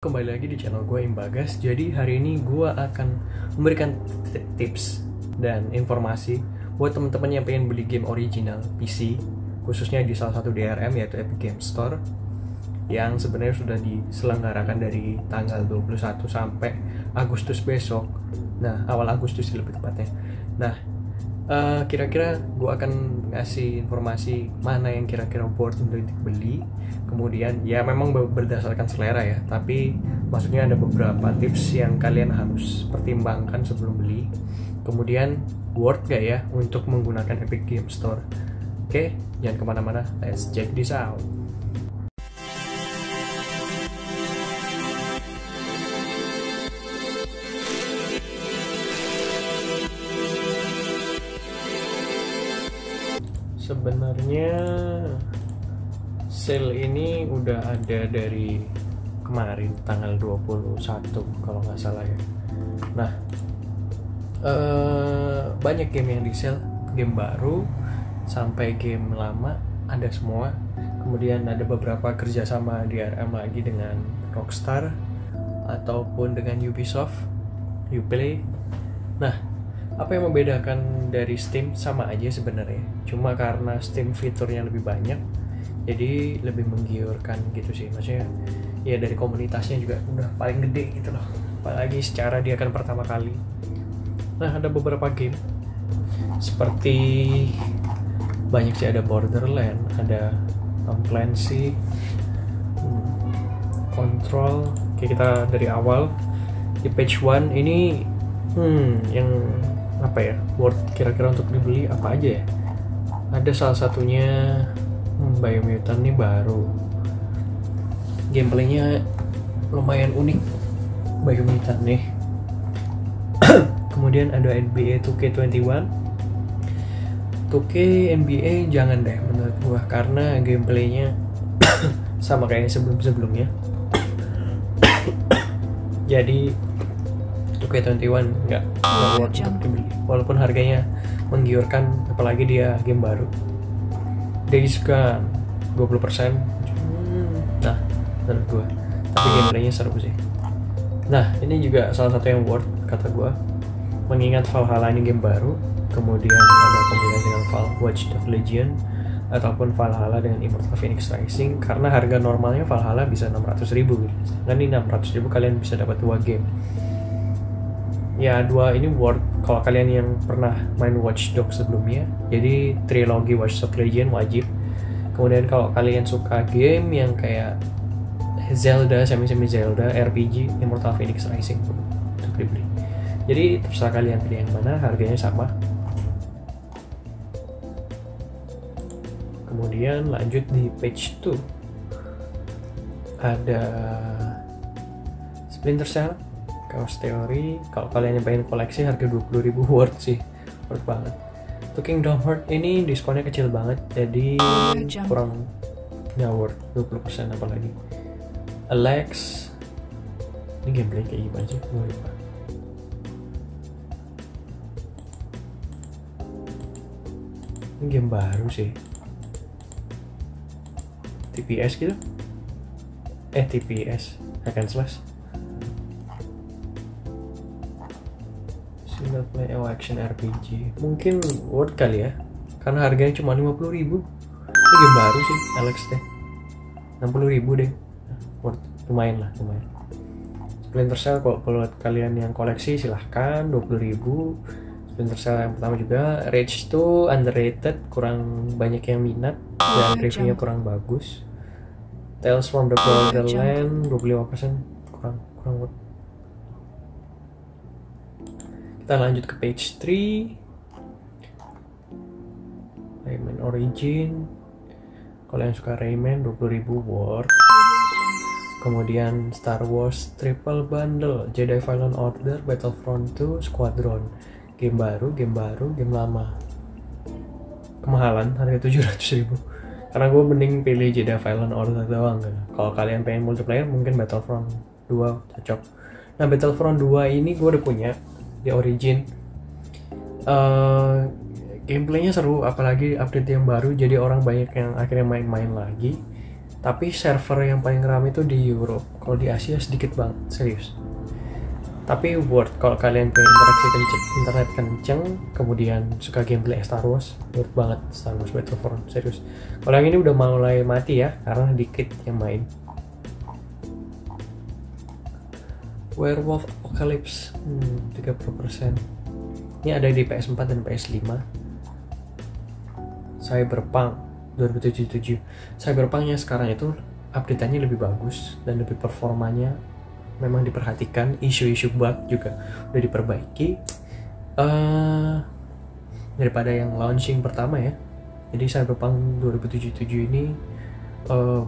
Kembali lagi di channel gue Imbagas. Jadi hari ini gue akan memberikan tips dan informasi buat teman-teman yang pengen beli game original PC, khususnya di salah satu DRM yaitu Epic Game Store, yang sebenarnya sudah diselenggarakan dari tanggal 21 sampai Agustus besok. Nah, awal Agustus lebih tepatnya. Nah, kira-kira gue akan ngasih informasi mana yang kira-kira worth untuk dibeli. Kemudian ya memang berdasarkan selera ya, tapi maksudnya ada beberapa tips yang kalian harus pertimbangkan sebelum beli. Kemudian worth gak ya untuk menggunakan Epic Game Store. Oke, jangan kemana-mana, let's check this out. Sebenarnya sale ini udah ada dari kemarin tanggal 21 kalau nggak salah ya. Nah, banyak game yang di sale, game baru sampai game lama ada semua. Kemudian ada beberapa kerjasama DRM lagi dengan Rockstar ataupun dengan Ubisoft, Uplay. Nah, apa yang membedakan dari Steam? Sama aja sebenarnya, cuma karena Steam fiturnya lebih banyak jadi lebih menggiurkan gitu sih. Maksudnya ya dari komunitasnya juga udah paling gede gitu loh, apalagi secara dia kan pertama kali. Nah, ada beberapa game seperti banyak sih, ada Borderlands, ada Tom Clancy, Control. Oke, kita dari awal di page 1 ini yang apa ya, worth kira-kira untuk dibeli apa aja ya. Ada salah satunya Biomutant, nih baru, gameplaynya lumayan unik Biomutant nih. Kemudian ada NBA 2K21. 2K NBA jangan deh menurut gua, karena gameplaynya sama kayak sebelum-sebelumnya. Jadi 2K21 nggak worth untuk dibeli, walaupun harganya menggiurkan, apalagi dia game baru. Days Gone 20%. Nah, menurut gue, tapi gameplaynya seru sih. Nah, ini juga salah satu yang worth kata gue, mengingat Valhalla ini game baru. Kemudian ada kombinasi dengan Watch Dogs Legion ataupun Valhalla dengan Immortal Phoenix Rising, karena harga normalnya Valhalla bisa 600.000 gitu. Dan ini 600.000 kalian bisa dapat 2 game. Ya, 2 ini worth kalau kalian yang pernah main Watch Dogs sebelumnya. Jadi trilogi Watch Dogs Legion wajib. Kemudian kalau kalian suka game yang kayak Zelda, semi Zelda, RPG, Immortal Phoenix Rising untuk dibeli. Jadi terserah kalian pilih yang mana, harganya sama. Kemudian lanjut di page 2. Ada Splinter Cell, Chaos Theory. Kalau kalian yang pengen koleksi, harga 20.000 worth sih, worth banget. Tuh Kingdom Hearts ini diskonnya kecil banget, jadi kurang nggak worth 20% apalagi. Alex, ini gameplay kayak gimana sih? Gue lupa. Ini game baru sih, TPS gitu. TPS, hack and slash. Single play action RPG, mungkin worth kali ya, karena harganya cuma 50.000. Ini game baru sih, Alex deh, 60.000 deh, worth, lumayan lah, lumayan. Splinter Cell kalau buat kalian yang koleksi silahkan, 20.000. Splinter Cell yang pertama juga. Rage 2 underrated, kurang banyak yang minat dan reviewnya kurang bagus. Tales from the Borderlands 25%, kurang worth. Kita lanjut ke page 3. Rayman Origin. Kalau yang suka Rayman, 20.000 worth. Kemudian Star Wars Triple Bundle, Jedi Fallen Order, Battlefront 2, Squadron. Game baru, game lama. Kemahalan, harga 700.000. Karena gue mending pilih Jedi Fallen Order doang kan. Kalau kalian pengen multiplayer, mungkin Battlefront 2 cocok. Nah, Battlefront 2 ini gue udah punya di Origin. Gameplaynya seru, apalagi update yang baru, jadi orang banyak yang akhirnya main-main lagi. Tapi server yang paling ramai itu di Europe. Kalau di Asia sedikit banget, serius. Tapi worth kalau kalian punya internet kenceng, kemudian suka gameplay Star Wars, worth banget Star Wars Battlefront, serius. Kalau yang ini udah mulai mati ya, karena dikit yang main. Werewolf Apocalypse 30%. Ini ada di PS4 dan PS5. Cyberpunk 2077. Cyberpunknya sekarang itu update-nya lebih bagus dan lebih performanya memang diperhatikan, isu-isu bug juga udah diperbaiki daripada yang launching pertama ya. Jadi Cyberpunk 2077 ini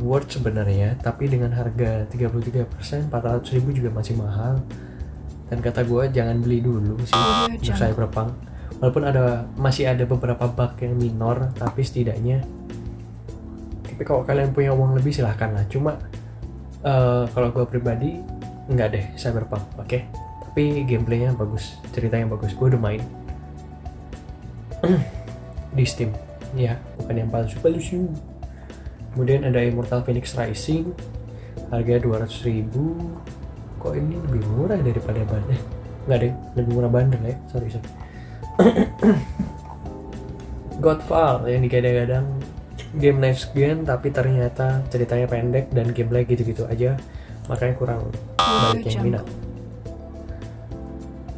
worth sebenarnya, tapi dengan harga 33%, 400.000 juga masih mahal. Dan kata gue jangan beli dulu sih untuk Cyberpunk. Walaupun masih ada beberapa bug yang minor, tapi setidaknya. Tapi kalau kalian punya uang lebih silahkan lah. Cuma kalau gue pribadi enggak deh Cyberpunk, oke? Tapi gameplaynya bagus, ceritanya bagus. Gue udah main di Steam, ya, bukan yang palsu. Kemudian ada Immortal Phoenix Rising, harga 200.000. Kok ini lebih murah daripada bundle? Enggak deh, lebih murah bundle ya. Sorry. Godfall yang digadang-gadang game next gen, tapi ternyata ceritanya pendek dan gameplay gitu-gitu aja, makanya kurang banyak yang minat.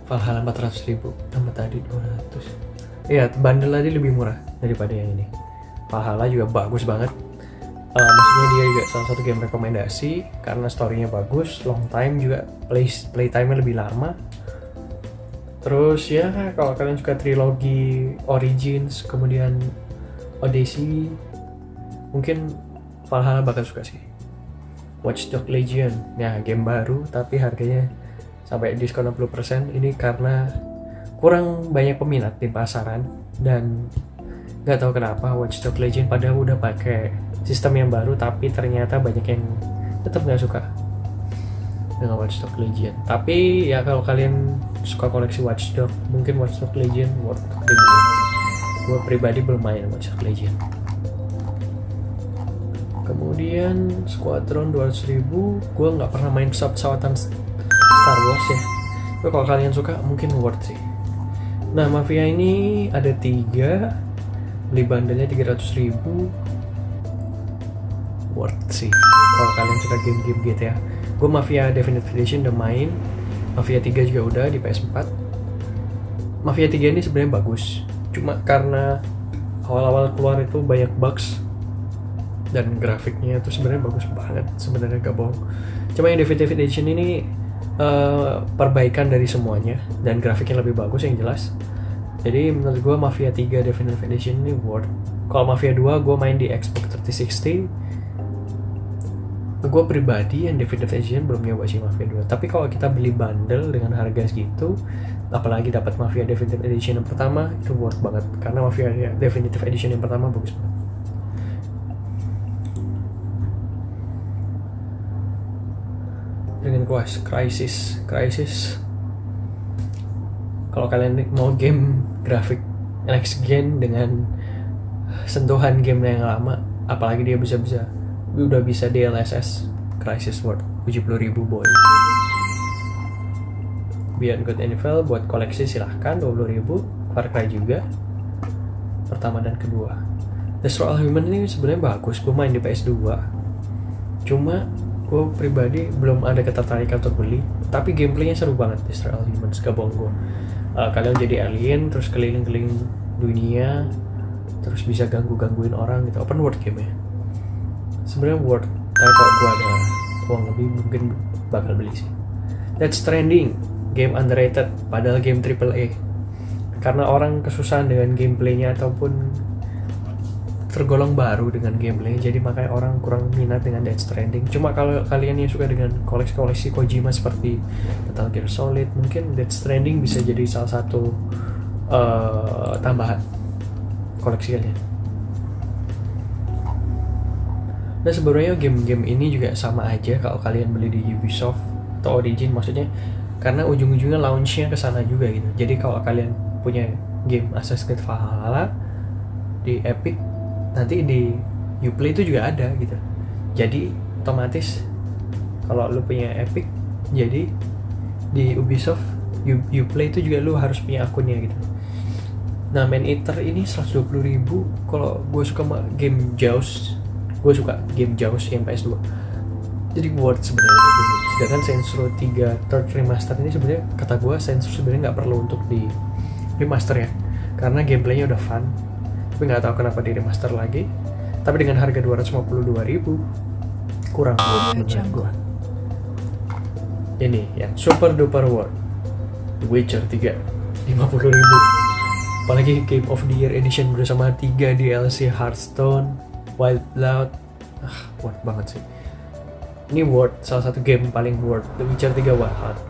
Valhalla 400.000 tambah tadi 200. Iya, bundle tadi lebih murah daripada yang ini. Valhalla juga bagus banget. Maksudnya dia juga salah satu game rekomendasi karena story-nya bagus, long time juga, playtime-nya lebih lama. Terus ya kalau kalian suka trilogi Origins kemudian Odyssey, mungkin Valhalla bakal suka sih. Watch Dogs Legion, ya game baru tapi harganya sampai diskon 60%. Ini karena kurang banyak peminat di pasaran dan nggak tahu kenapa Watch Dogs Legion padahal udah pakai sistem yang baru, tapi ternyata banyak yang tetap nggak suka dengan Watch Dogs Legion. Tapi ya kalau kalian suka koleksi Watch Dogs, mungkin Watch Dogs Legion worth dibeli. Gue pribadi belum main Watch Dogs Legion. Kemudian Squadron 200.000, gue nggak pernah main pesawat-pesawatan Star Wars ya. Tapi kalau kalian suka mungkin worth sih. Nah, Mafia ini ada 3, beli bandelnya 300.000, worth sih kalau kalian suka game-game GTA. Gue Mafia Definitive Edition udah main, Mafia 3 juga udah di PS4. Mafia 3 ini sebenarnya bagus, cuma karena awal-awal keluar itu banyak bugs dan grafiknya itu sebenarnya bagus banget, sebenarnya gak bohong. Cuma yang Definitive Edition ini perbaikan dari semuanya dan grafiknya lebih bagus yang jelas. Jadi menurut gue Mafia 3 Definitive Edition ini worth. Kalau Mafia 2 gue main di Xbox 360. Gue pribadi yang Definitive Edition belum nyoba sih Mafia 2. Tapi kalau kita beli bundle dengan harga segitu, apalagi dapat Mafia Definitive Edition yang pertama, itu worth banget. Karena Mafia Definitive Edition yang pertama bagus banget. Dragon Quest Crisis. Kalau kalian mau game grafik next gen dengan sentuhan game yang lama, apalagi dia udah bisa DLSS, Crisis worth 70.000 boy. Beyond Good and Evil buat koleksi silahkan 20.000. Far Cry juga pertama dan kedua. Destroy All Human ini sebenarnya bagus, gue main di PS2. Cuma gue pribadi belum ada ketertarikan untuk beli, tapi gameplaynya seru banget. Destroy All Human, gak bohong gue. Kalian jadi alien terus keliling-keliling dunia, terus bisa gangguin orang gitu. Open world game ya, sebenarnya worth. Tapi kalau gue ada uang lebih mungkin bakal beli sih. Death Stranding, game underrated padahal game AAA, karena orang kesusahan dengan gameplaynya ataupun tergolong baru dengan gameplay, jadi makanya orang kurang minat dengan Death Stranding. Cuma kalau kalian yang suka dengan koleksi Kojima seperti Metal Gear Solid, mungkin Death Stranding bisa jadi salah satu tambahan koleksi kalian. Nah sebenarnya game-game ini juga sama aja kalau kalian beli di Ubisoft atau Origin, maksudnya karena ujung-ujungnya launch-nya ke sana juga gitu. Jadi kalau kalian punya game Assassin's Creed Valhalla di Epic, nanti di Uplay itu juga ada gitu. Jadi otomatis kalau lu punya Epic, jadi di Ubisoft Uplay itu juga lu harus punya akunnya gitu. Nah, Man Eater ini 120.000. Kalau gue suka game Jaws, gue suka game Jaws yang PS2, jadi worth sebenarnya. Sedangkan Saints Row 3 Third Remaster ini sebenarnya kata gue Saints Row sebenarnya nggak perlu untuk di remaster ya, karena gameplaynya udah fun. Tapi nggak tahu kenapa di remaster lagi. Tapi dengan harga 252.000 kurang menurut gue. Ini yang super duper worth, The Witcher 3 50.000. Apalagi Game of the Year Edition bersama 3 DLC Hearthstone, Wild Blood. Worth banget sih. Ini worth, salah satu game paling worth. The Witcher 3 worth.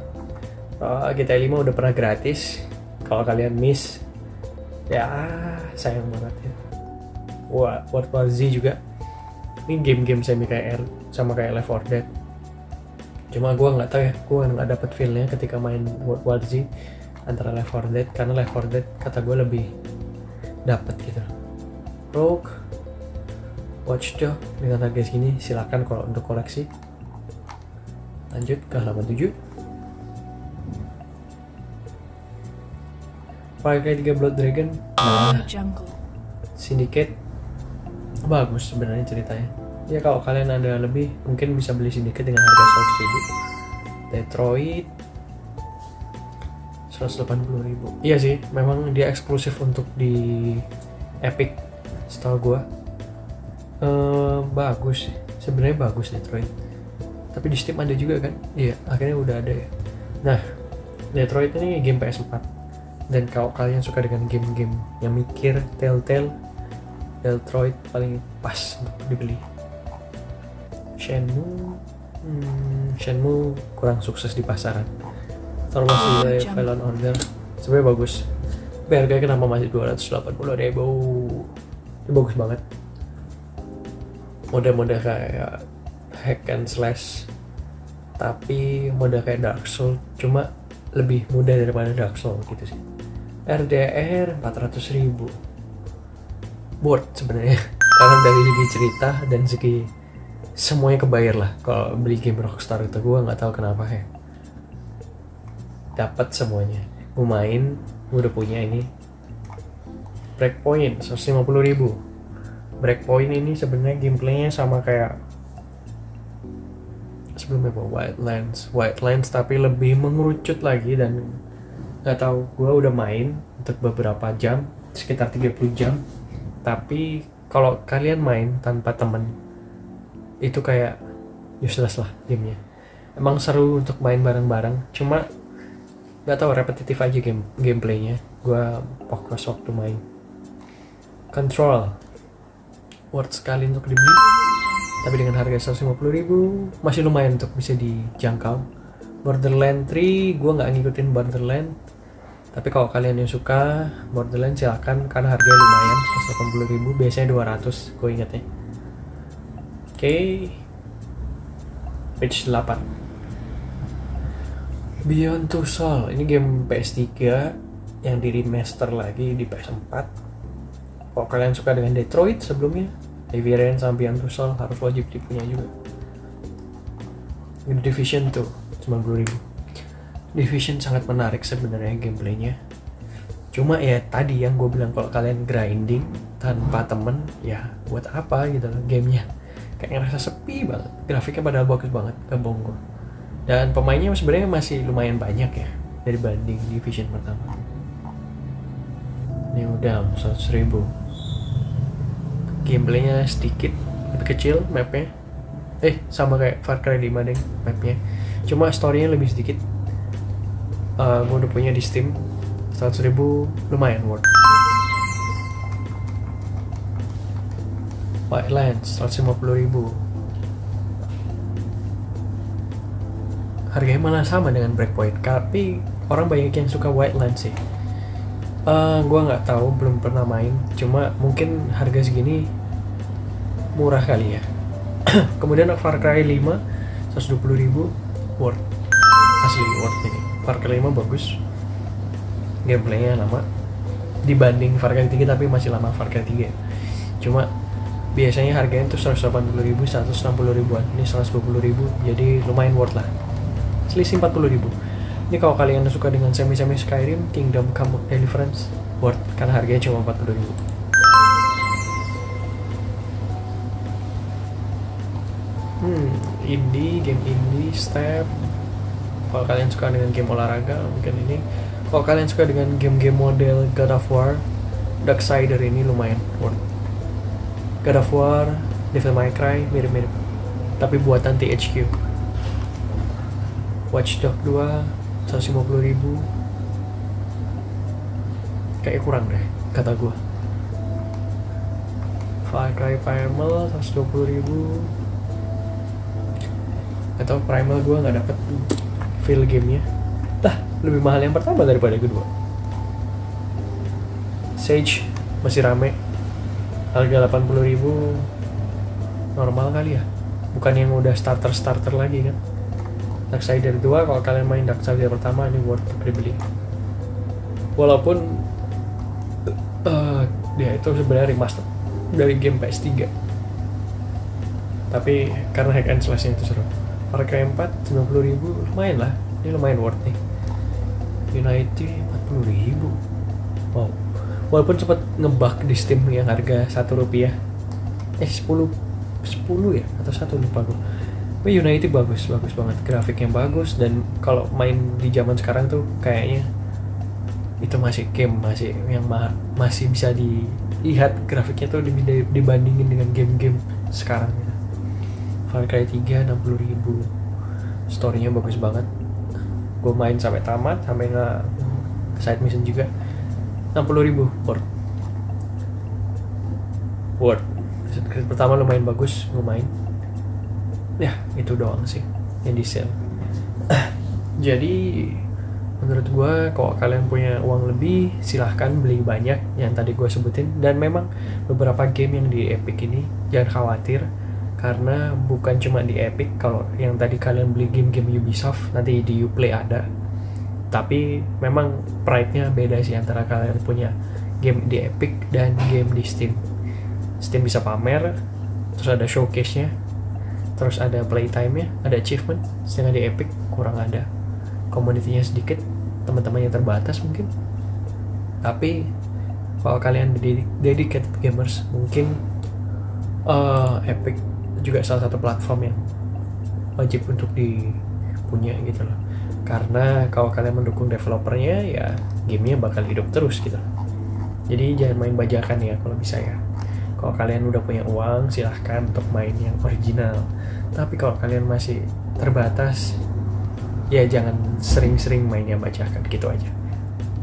GTA 5 udah pernah gratis. Kalau kalian miss, ya sayang banget ya. World War Z juga. Ini game-game semi kayak sama kayak Left 4 Dead. Cuma gue nggak tahu ya, gue nggak dapet feel-nya ketika main World War Z antara Left 4 Dead, karena Left 4 Dead kata gue lebih dapet gitu. Rogue, Watch Dogs dengan harga segini silakan kalau untuk koleksi. Lanjut ke halaman 7. Far Cry 3 Blood Dragon. Syndicate bagus sebenarnya ceritanya. Ya kalau kalian ada lebih mungkin bisa beli Syndicate dengan harga 100.000. Detroit 180.000. Iya sih, memang dia eksklusif untuk di Epic setahu gua. Bagus sebenarnya, bagus Detroit. Tapi di Steam ada juga kan? Iya, akhirnya udah ada ya. Nah, Detroit ini game PS4. Dan kalau kalian suka dengan game-game yang mikir, Telltale, Detroit paling pas untuk dibeli. Shenmue kurang sukses di pasaran. Star Wars Jedi Fallen Order sebenarnya bagus. Tapi harganya kenapa masih 280.000? Itu bagus banget. Mode-mode kayak hack and slash, tapi mode kayak Dark Souls, cuma lebih mudah daripada Dark Souls gitu sih. RDR 400.000 worth sebenarnya, karena dari segi cerita dan segi semuanya kebayar lah. Kalau beli game Rockstar itu gue nggak tahu kenapa ya, dapat semuanya. Gue main, gue udah punya ini. Breakpoint 150.000. Breakpoint ini sebenarnya gameplaynya sama kayak sebelumnya Wildlands tapi lebih mengerucut lagi. Dan nggak tahu, gue udah main untuk beberapa jam, sekitar 30 jam. Tapi kalau kalian main tanpa temen, itu kayak useless lah gamenya. Emang seru untuk main bareng-bareng, cuma nggak tahu, repetitif aja gameplaynya. Gue fokus waktu main. Control worth sekali untuk dibeli, tapi dengan harga 150.000 masih lumayan untuk bisa dijangkau. Borderlands 3 gue nggak ngikutin Borderlands, tapi kalau kalian yang suka Borderlands silakan, karena harganya lumayan, 180.000, biasanya 200 gue ingetnya. Oke. Page 8. Beyond Two Souls, ini game PS3 yang di remaster lagi di PS4. Kalau kalian suka dengan Detroit sebelumnya, Heavy Rain sama Beyond Two Souls harus wajib dipunya juga. The Division 2 90.000. Division sangat menarik sebenarnya gameplaynya. Cuma ya tadi yang gue bilang, kalau kalian grinding tanpa temen, ya buat apa gitu loh gamenya. Kayak ngerasa sepi banget. Grafiknya padahal bagus banget, gak bohong gue. Dan pemainnya sebenarnya masih lumayan banyak ya dari banding Division pertama. New Dawn 100.000. Gameplaynya sedikit lebih kecil mapnya. Sama kayak Far Cry 5 deh mapnya. Cuma storynya lebih sedikit. Gue udah punya di Steam. 100.000 lumayan worth. Wildlands 150.000. Harganya malah sama dengan Breakpoint, tapi orang banyak yang suka Wildlands sih. Gue nggak tahu, belum pernah main. Cuma mungkin harga segini murah kali ya. Kemudian Far Cry 5 120.000 worth. Asli worth ini. Far Cry 5 bagus. Gameplaynya lama dibanding Far Cry 3, tapi masih lama Far Cry 3. Cuma biasanya harganya tuh 180.000, 160.000-an. Ini 120.000, jadi lumayan worth lah. Selisih 40.000. Ini kalau kalian suka dengan semi-semi Skyrim, Kingdom Come Deliverance, worth karena harganya cuma 40.000. Game indie, step. Kalau kalian suka dengan game olahraga, mungkin ini. Kalau kalian suka dengan game-game model God of War, Darksider ini lumayan worth. God of War, Devil May Cry, mirip-mirip, tapi buatan THQ. Watch Dogs 2, 150.000. Kayaknya kurang deh, kata gue. Far Cry Primal, 120.000. Atau Primal gue nggak dapet feel gamenya. Lebih mahal yang pertama daripada yang kedua. Sage masih rame, harga 80.000, normal kali ya, bukan yang udah starter lagi kan. Darksider 2, kalau kalian main Darksider pertama ini worth dibeli. Walaupun dia itu sebenarnya remaster dari game PS3, tapi karena hack and slash-nya itu seru. Far Cry 4 90.000, lumayan lah, ini lumayan worth nih. Unity 40.000. Wow. Walaupun sempat ngebug di Steam yang harga Rp1. 10 ya atau 1 lupa gue. Tapi Unity bagus banget, grafiknya bagus, dan kalau main di zaman sekarang tuh kayaknya itu masih game yang masih bisa dilihat grafiknya tuh dibandingin dengan game-game sekarang. Far Cry 3 60.000. Story-nya bagus banget. Gue main sampai tamat, sampai nggak side mission juga. 60.000 worth. Pertama lumayan bagus, gue main. Ya itu doang sih yang di sale. Jadi menurut gue kalau kalian punya uang lebih, silahkan beli banyak yang tadi gue sebutin. Dan memang beberapa game yang di Epic ini jangan khawatir, karena bukan cuma di Epic. Kalau yang tadi kalian beli game-game Ubisoft, nanti di Uplay ada. Tapi memang pride-nya beda sih antara kalian punya game di Epic dan game di Steam. Steam bisa pamer, terus ada showcase-nya, terus ada playtime-nya, ada achievement. Sedangkan di Epic kurang ada. Community-nya sedikit, teman-temannya terbatas mungkin. Tapi kalau kalian dedicated gamers, mungkin Epic juga salah satu platform yang wajib untuk dipunya gitu loh. Karena kalau kalian mendukung developernya, ya gamenya bakal hidup terus gitu. Jadi jangan main bajakan ya kalau bisa ya. Kalau kalian udah punya uang, silahkan untuk main yang original. Tapi kalau kalian masih terbatas, ya jangan sering-sering main yang bajakan gitu aja.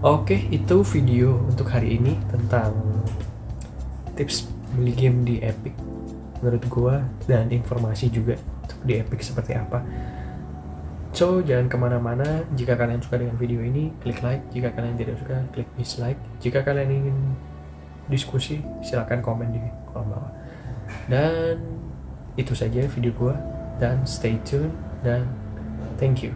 Oke, itu video untuk hari ini tentang tips beli game di Epic menurut gua, dan informasi juga untuk di Epic seperti apa. So, jangan kemana-mana. Jika kalian suka dengan video ini, klik like. Jika kalian tidak suka, klik dislike. Jika kalian ingin diskusi, silakan komen di kolom bawah. Dan itu saja video gua, dan stay tune, dan thank you.